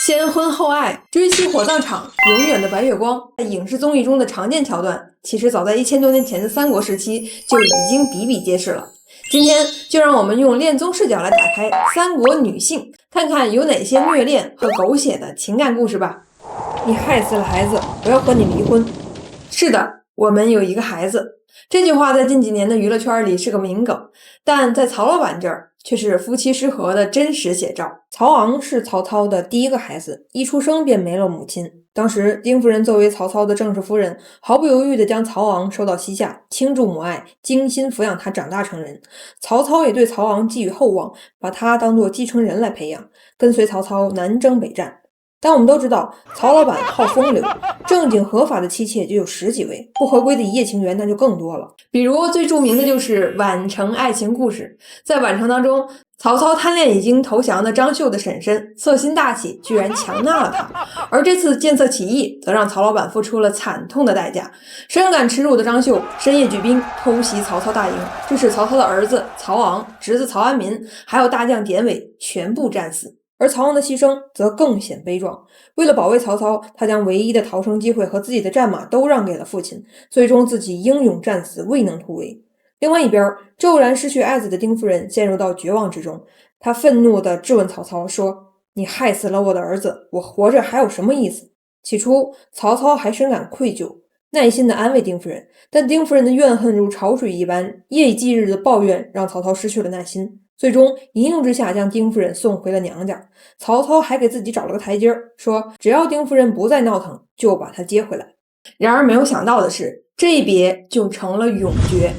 先婚后爱，追妻火葬场，永远的白月光，在影视综艺中的常见桥段，其实早在1000多年前的三国时期就已经比比皆是了。今天就让我们用恋综视角来打开三国女性，看看有哪些虐恋和狗血的情感故事吧。你害死了孩子，我要和你离婚。是的，我们有一个孩子。这句话在近几年的娱乐圈里是个名梗，但在曹老板这儿却是夫妻失和的真实写照。曹昂是曹操的第一个孩子，一出生便没了母亲。当时丁夫人作为曹操的正式夫人，毫不犹豫地将曹昂收到膝下，倾注母爱，精心抚养他长大成人。曹操也对曹昂寄予厚望，把他当作继承人来培养，跟随曹操南征北战。但我们都知道，曹老板好风流，正经合法的妻妾就有10几位，不合规的一夜情缘那就更多了。比如最著名的就是宛城爱情故事。在宛城当中，曹操贪恋已经投降的张绣的婶婶，色心大起，居然强纳了她。而这次见色起意，则让曹老板付出了惨痛的代价。深感耻辱的张绣深夜举兵偷袭曹操大营，致使曹操的儿子曹昂、侄子曹安民，还有大将典韦全部战死。而曹昂的牺牲则更显悲壮。为了保卫曹操，他将唯一的逃生机会和自己的战马都让给了父亲，最终自己英勇战死，未能突围。另外一边，骤然失去爱子的丁夫人陷入到绝望之中，她愤怒地质问曹操说：“你害死了我的儿子，我活着还有什么意思？”起初，曹操还深感愧疚，耐心地安慰丁夫人，但丁夫人的怨恨如潮水一般，夜以继日的抱怨让曹操失去了耐心。最终一怒之下将丁夫人送回了娘家。曹操还给自己找了个台阶，说只要丁夫人不再闹腾，就把她接回来。然而没有想到的是，这一别就成了永绝。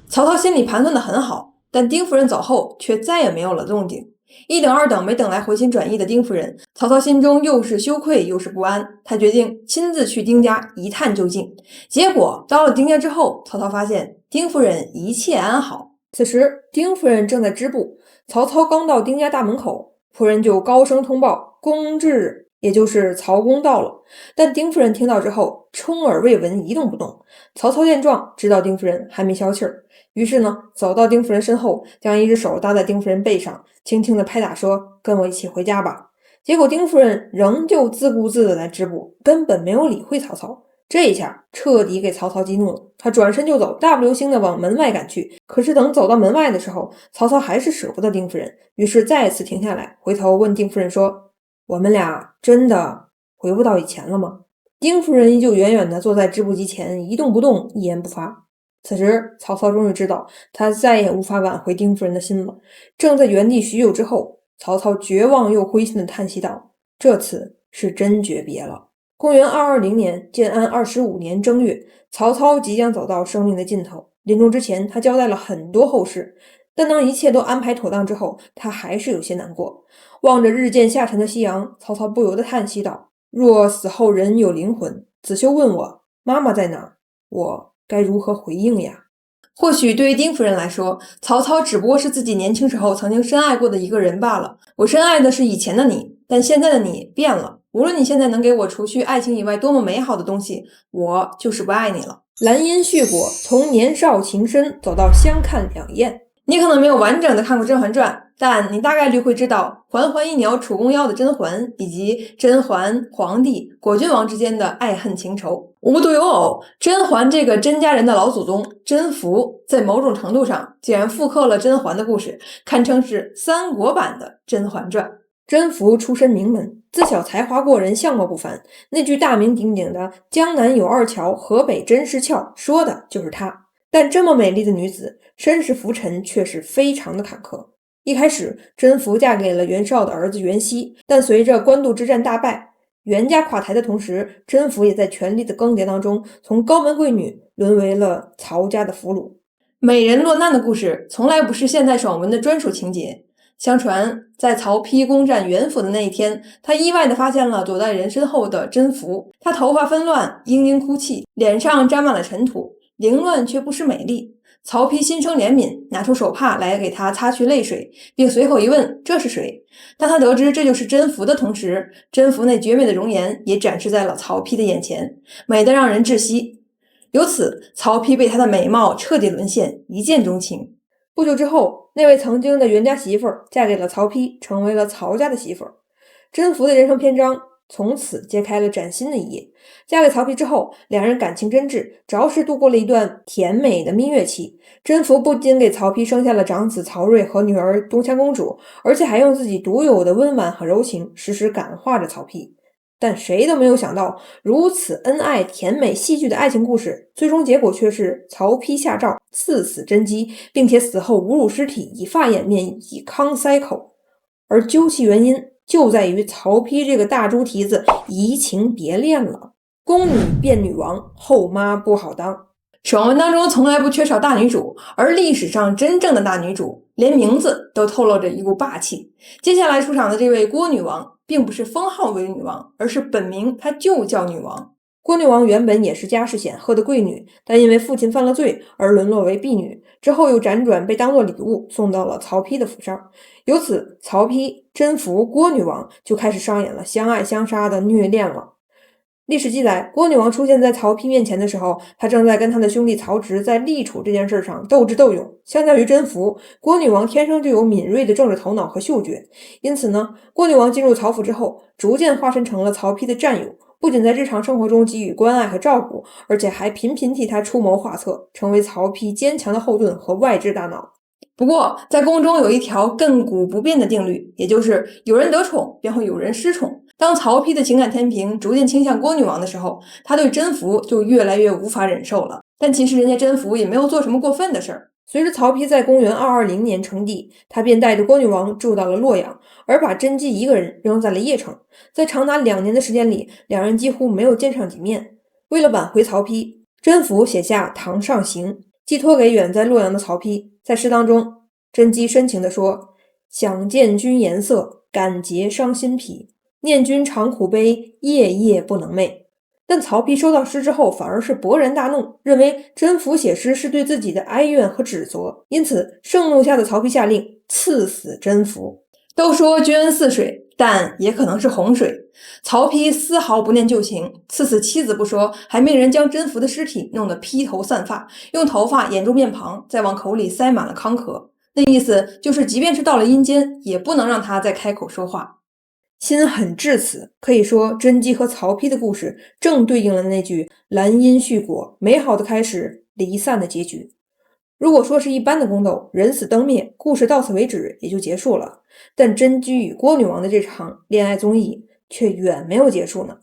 曹操心里盘算得很好，但丁夫人走后却再也没有了动静。一等二等没等来回心转意的丁夫人，曹操心中又是羞愧又是不安。他决定亲自去丁家一探究竟。结果到了丁家之后，曹操发现丁夫人一切安好。此时丁夫人正在织布，曹操刚到丁家大门口，仆人就高声通报公至，也就是曹公到了。但丁夫人听到之后充耳未闻，一动不动。曹操见状知道丁夫人还没消气儿，于是呢走到丁夫人身后，将一只手搭在丁夫人背上，轻轻地拍打说：“跟我一起回家吧。”结果丁夫人仍旧自顾自地来织布，根本没有理会曹操。这一下彻底给曹操激怒了，他转身就走，大步流星地往门外赶去。可是等走到门外的时候，曹操还是舍不得丁夫人，于是再次停下来，回头问丁夫人说：“我们俩真的回不到以前了吗？”丁夫人依旧远远地坐在织布机前，一动不动，一言不发。此时曹操终于知道，他再也无法挽回丁夫人的心了。正在原地许久之后，曹操绝望又灰心地叹息道：“这次是真诀别了。”公元220年，建安25年正月，曹操即将走到生命的尽头。临终之前，他交代了很多后事，但当一切都安排妥当之后，他还是有些难过。望着日渐下沉的夕阳，曹操不由得叹息道：“若死后人有灵魂，子修问我妈妈在哪儿，我该如何回应呀？”或许对于丁夫人来说，曹操只不过是自己年轻时候曾经深爱过的一个人罢了。我深爱的是以前的你，但现在的你变了。无论你现在能给我除去爱情以外多么美好的东西，我就是不爱你了。兰因絮果，从年少情深走到相看两厌。你可能没有完整的看过《甄嬛传》，但你大概率会知道环环一鸟楚宫腰的甄嬛，以及甄嬛、皇帝、果郡王之间的爱恨情仇。无独有偶，甄嬛这个甄家人的老祖宗甄宓，在某种程度上竟然复刻了甄嬛的故事，堪称是三国版的《甄嬛传》。甄宓出身名门，自小才华过人，相貌不凡。那句大名鼎鼎的“江南有二乔，河北真是俏”说的就是她。但这么美丽的女子，身世浮沉却是非常的坎坷。一开始，甄宓嫁给了袁绍的儿子袁熙，但随着官渡之战大败，袁家垮台的同时，甄宓也在权力的更迭当中，从高门贵女沦为了曹家的俘虏。美人落难的故事从来不是现代爽文的专属情节。相传，在曹丕攻占袁府的那一天，他意外地发现了躲在人身后的甄宓。她头发纷乱，嘤嘤哭泣，脸上沾满了尘土，凌乱却不失美丽。曹丕心生怜悯，拿出手帕来给她擦去泪水，并随口一问：“这是谁？”当他得知这就是甄宓的同时，甄宓那绝美的容颜也展示在了曹丕的眼前，美得让人窒息。由此，曹丕被她的美貌彻底沦陷，一见钟情。不久之后，那位曾经的袁家媳妇儿嫁给了曹丕，成为了曹家的媳妇儿。甄宓的人生篇章从此揭开了崭新的一页。嫁给曹丕之后，两人感情真挚，着实度过了一段甜美的蜜月期。甄宓不仅给曹丕生下了长子曹睿和女儿东乡公主，而且还用自己独有的温婉和柔情，时时感化着曹丕。但谁都没有想到，如此恩爱、甜美、戏剧的爱情故事，最终结果却是曹丕下诏赐死甄姬，并且死后侮辱尸体，以发掩面，以糠塞口。而究其原因，就在于曹丕这个大猪蹄子移情别恋了。宫女变女王，后妈不好当。爽文当中从来不缺少大女主，而历史上真正的大女主，连名字都透露着一股霸气。接下来出场的这位郭女王，并不是封号为女王，而是本名她就叫女王。郭女王原本也是家世显赫的贵女，但因为父亲犯了罪而沦落为婢女，之后又辗转被当作礼物送到了曹丕的府上。由此，曹丕、甄宓、郭女王就开始上演了相爱相杀的虐恋了。历史记载，郭女王出现在曹丕面前的时候，她正在跟他的兄弟曹植在立储这件事上斗智斗勇。相较于甄宓，郭女王天生就有敏锐的政治头脑和嗅觉，因此呢，郭女王进入曹府之后，逐渐化身成了曹丕的战友，不仅在日常生活中给予关爱和照顾，而且还频频替他出谋划策，成为曹丕坚强的后盾和外置大脑。不过，在宫中有一条亘古不变的定律，也就是有人得宠，便会有人失宠。当曹丕的情感天平逐渐倾向郭女王的时候，他对甄宓就越来越无法忍受了。但其实人家甄宓也没有做什么过分的事儿。随着曹丕在公元220年称帝，他便带着郭女王住到了洛阳，而把甄姬一个人扔在了邺城。在长达2年的时间里，两人几乎没有见上几面。为了挽回曹丕，甄宓写下《堂上行》，寄托给远在洛阳的曹丕。在诗当中，甄姬深情地说：“想见君颜色，感结伤心脾。念君常苦悲，夜夜不能寐。”但曹丕收到诗之后，反而是勃然大怒，认为甄宓写诗是对自己的哀怨和指责，因此盛怒下的曹丕下令赐死甄宓。都说君恩似水，但也可能是洪水。曹丕丝毫不念旧情，赐死妻子不说，还命人将甄宓的尸体弄得披头散发，用头发掩住面庞，再往口里塞满了糠壳。那意思就是，即便是到了阴间，也不能让他再开口说话。心狠至此，可以说甄姬和曹丕的故事正对应了那句兰因絮果，美好的开始，离散的结局。如果说是一般的宫斗，人死灯灭，故事到此为止也就结束了。但甄姬与郭女王的这场恋爱综艺却远没有结束呢。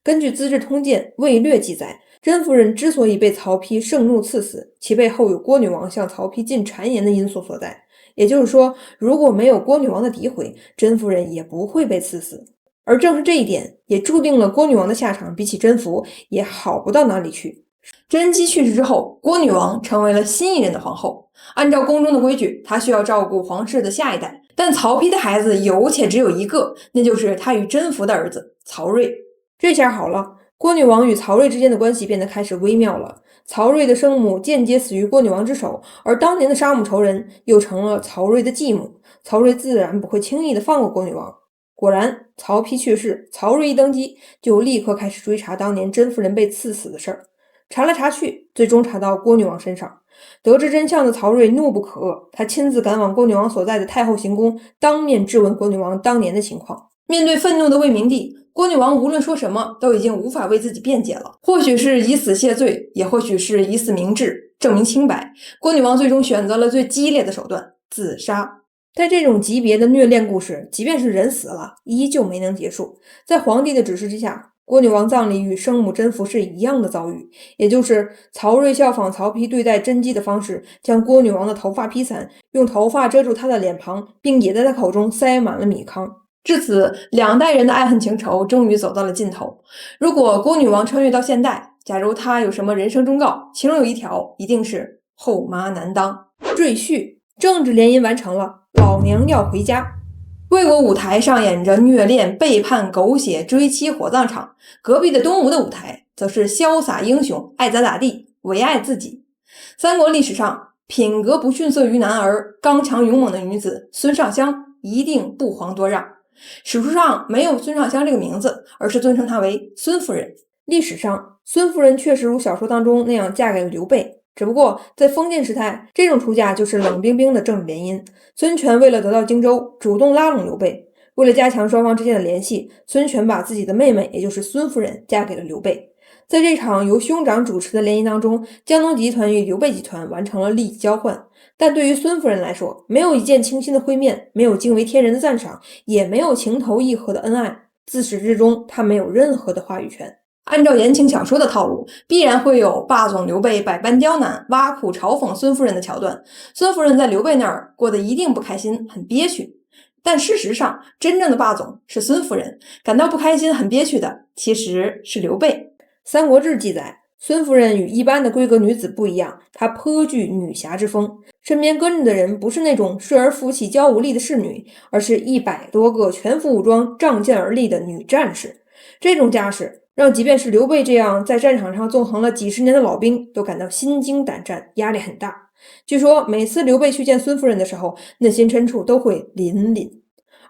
根据《资治通鉴·魏略》记载，甄夫人之所以被曹丕盛怒赐死，其背后有郭女王向曹丕进谗言的因素所在。也就是说，如果没有郭女王的诋毁，甄夫人也不会被赐死。而正是这一点，也注定了郭女王的下场比起甄宓也好不到哪里去。甄姬去世之后，郭女王成为了新一任的皇后。按照宫中的规矩，她需要照顾皇室的下一代。但曹丕的孩子有且只有一个，那就是他与甄宓的儿子曹睿。这下好了，郭女王与曹睿之间的关系变得开始微妙了。曹睿的生母间接死于郭女王之手，而当年的杀母仇人又成了曹睿的继母。曹睿自然不会轻易的放过郭女王。果然，曹丕去世，曹睿一登基，就立刻开始追查当年甄夫人被赐死的事儿。查来查去，最终查到郭女王身上。得知真相的曹睿怒不可遏，他亲自赶往郭女王所在的太后行宫，当面质问郭女王当年的情况。面对愤怒的魏明帝，郭女王无论说什么都已经无法为自己辩解了，或许是以死谢罪，也或许是以死明志，证明清白。郭女王最终选择了最激烈的手段——自杀。在这种级别的虐恋故事，即便是人死了，依旧没能结束。在皇帝的指示之下，郭女王葬礼与生母甄宓是一样的遭遇，也就是曹睿效仿曹丕对待甄姬的方式，将郭女王的头发披散，用头发遮住她的脸庞，并也在她口中塞满了米糠。至此，2代人的爱恨情仇终于走到了尽头。如果郭女王穿越到现代，假如她有什么人生忠告，其中有一条一定是后妈难当。赘婿，政治联姻完成了，老娘要回家。魏国舞台上演着虐恋、背叛、狗血、追妻、火葬场，隔壁的东吴的舞台则是潇洒英雄，爱咋咋地，唯爱自己。三国历史上，品格不逊色于男儿、刚强勇猛的女子孙尚香一定不遑多让。史书上没有孙尚香这个名字，而是尊称她为孙夫人。历史上，孙夫人确实如小说当中那样嫁给了刘备，只不过在封建时代，这种出嫁就是冷冰冰的政治联姻。孙权为了得到荆州，主动拉拢刘备。为了加强双方之间的联系，孙权把自己的妹妹，也就是孙夫人，嫁给了刘备。在这场由兄长主持的联姻当中，江东集团与刘备集团完成了利益交换。但对于孙夫人来说，没有一见倾心的会面，没有惊为天人的赞赏，也没有情投意合的恩爱，自始至终，她没有任何的话语权。按照言情小说的套路，必然会有霸总刘备百般刁难、挖苦嘲讽孙夫人的桥段。孙夫人在刘备那儿过得一定不开心，很憋屈。但事实上，真正的霸总是孙夫人，感到不开心、很憋屈的其实是刘备。《三国志》记载，孙夫人与一般的闺阁女子不一样，她颇具女侠之风，身边跟着的人不是那种睡而服起、娇无力的侍女，而是100多个全副武装、仗剑而立的女战士。这种架势让即便是刘备这样在战场上纵横了几十年的老兵都感到心惊胆战，压力很大。据说每次刘备去见孙夫人的时候，内心深处都会凛凛。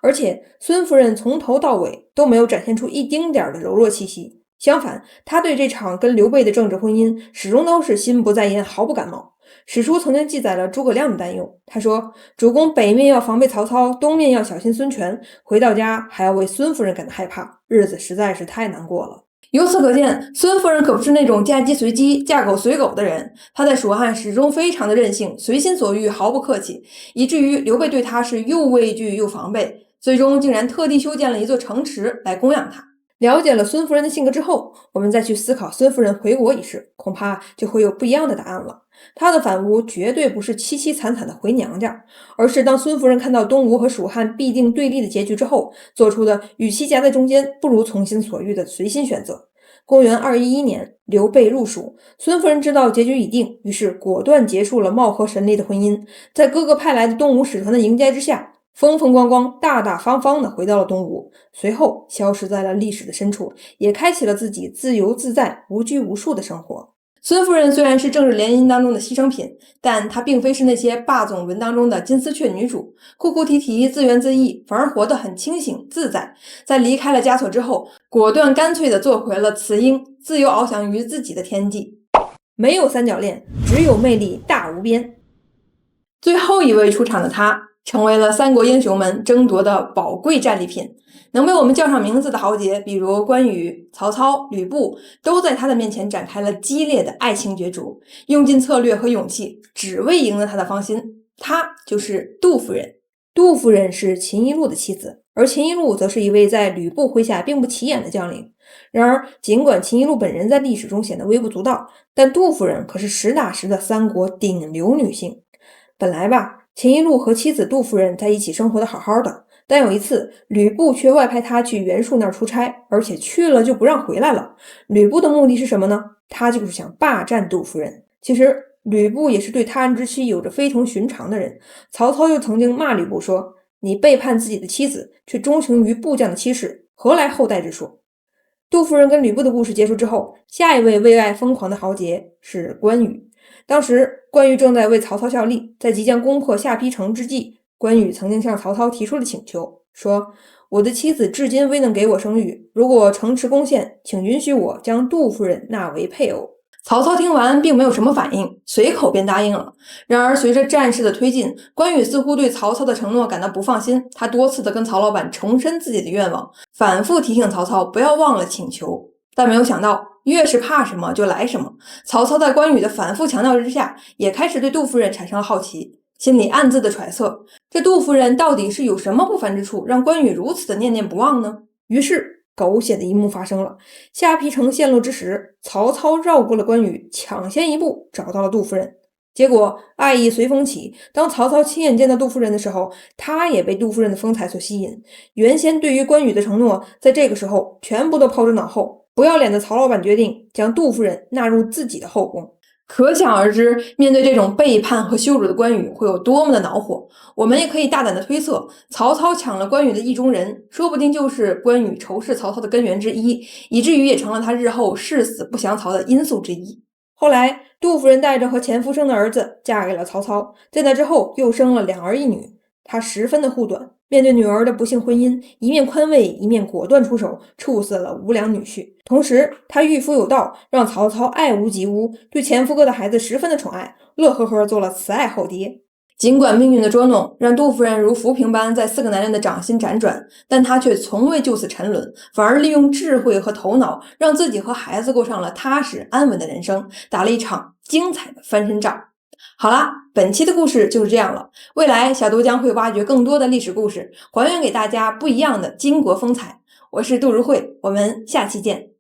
而且孙夫人从头到尾都没有展现出一丁点的柔弱气息，相反，她对这场跟刘备的政治婚姻始终都是心不在焉，毫不感冒。史书曾经记载了诸葛亮的担忧，他说主公北面要防备曹操，东面要小心孙权，回到家还要为孙夫人感到害怕，日子实在是太难过了。由此可见，孙夫人可不是那种嫁鸡随鸡、嫁狗随狗的人。她在蜀汉始终非常的任性，随心所欲，毫不客气，以至于刘备对她是又畏惧又防备，最终竟然特地修建了一座城池来供养她。了解了孙夫人的性格之后，我们再去思考孙夫人回国一事，恐怕就会有不一样的答案了。她的反吴绝对不是凄凄惨惨的回娘家，而是当孙夫人看到东吴和蜀汉必定对立的结局之后，做出的与其夹在中间，不如从心所欲的随心选择。公元211年，刘备入蜀，孙夫人知道结局已定，于是果断结束了貌合神离的婚姻，在哥哥派来的东吴使团的迎接之下，风风光光、大大方方的回到了东吴，随后消失在了历史的深处，也开启了自己自由自在、无拘无束的生活。孙夫人虽然是政治联姻当中的牺牲品，但她并非是那些霸总文当中的金丝雀女主，哭哭啼啼、自怨自艾，反而活得很清醒自在。在离开了枷锁之后，果断干脆地做回了雌鹰，自由翱翔于自己的天际。没有三角恋，只有魅力大无边。最后一位出场的她，成为了三国英雄们争夺的宝贵战利品。能被我们叫上名字的豪杰，比如关羽、曹操、吕布，都在他的面前展开了激烈的爱情角逐，用尽策略和勇气，只为赢得他的芳心。她就是杜夫人。杜夫人是秦一路的妻子，而秦一路则是一位在吕布麾下并不起眼的将领。然而，尽管秦一路本人在历史中显得微不足道，但杜夫人可是实打实的三国顶流女性。本来吧，秦一路和妻子杜夫人在一起生活的好好的，但有一次，吕布却外派他去袁术那儿出差，而且去了就不让回来了。吕布的目的是什么呢？他就是想霸占杜夫人。其实，吕布也是对他人之妻有着非同寻常的人。曹操就曾经骂吕布说：“你背叛自己的妻子，却钟情于部将的妻室，何来后代之说？”杜夫人跟吕布的故事结束之后，下一位为爱疯狂的豪杰是关羽。当时，关羽正在为曹操效力，在即将攻破下邳城之际，关羽曾经向曹操提出了请求，说：“我的妻子至今未能给我生育，如果城池攻陷，请允许我将杜夫人纳为配偶。”曹操听完并没有什么反应，随口便答应了。然而随着战事的推进，关羽似乎对曹操的承诺感到不放心，他多次的跟曹老板重申自己的愿望，反复提醒曹操不要忘了请求。但没有想到，越是怕什么就来什么。曹操在关羽的反复强调之下，也开始对杜夫人产生了好奇，心里暗自的揣测，这杜夫人到底是有什么不凡之处，让关羽如此的念念不忘呢？于是狗血的一幕发生了。下邳城陷落之时，曹操绕过了关羽，抢先一步找到了杜夫人。结果爱意随风起，当曹操亲眼见到杜夫人的时候，他也被杜夫人的风采所吸引。原先对于关羽的承诺，在这个时候全部都抛之脑后。不要脸的曹老板决定将杜夫人纳入自己的后宫。可想而知，面对这种背叛和羞辱的关羽会有多么的恼火。我们也可以大胆的推测，曹操抢了关羽的意中人，说不定就是关羽仇视曹操的根源之一，以至于也成了他日后誓死不降曹的因素之一。后来，杜夫人带着和前夫生的儿子嫁给了曹操，在那之后又生了2儿1女。她十分的护短，面对女儿的不幸婚姻，一面宽慰，一面果断出手，处死了无良女婿。同时，她御夫有道，让曹操爱屋及乌，对前夫哥的孩子十分的宠爱，乐呵呵做了慈爱后爹。尽管命运的捉弄让杜夫人如浮萍般在4个男人的掌心辗转，但她却从未就此沉沦，反而利用智慧和头脑，让自己和孩子过上了踏实安稳的人生，打了一场精彩的翻身仗。好啦，本期的故事就是这样了。未来小杜将会挖掘更多的历史故事，还原给大家不一样的巾帼风采。我是杜如慧，我们下期见。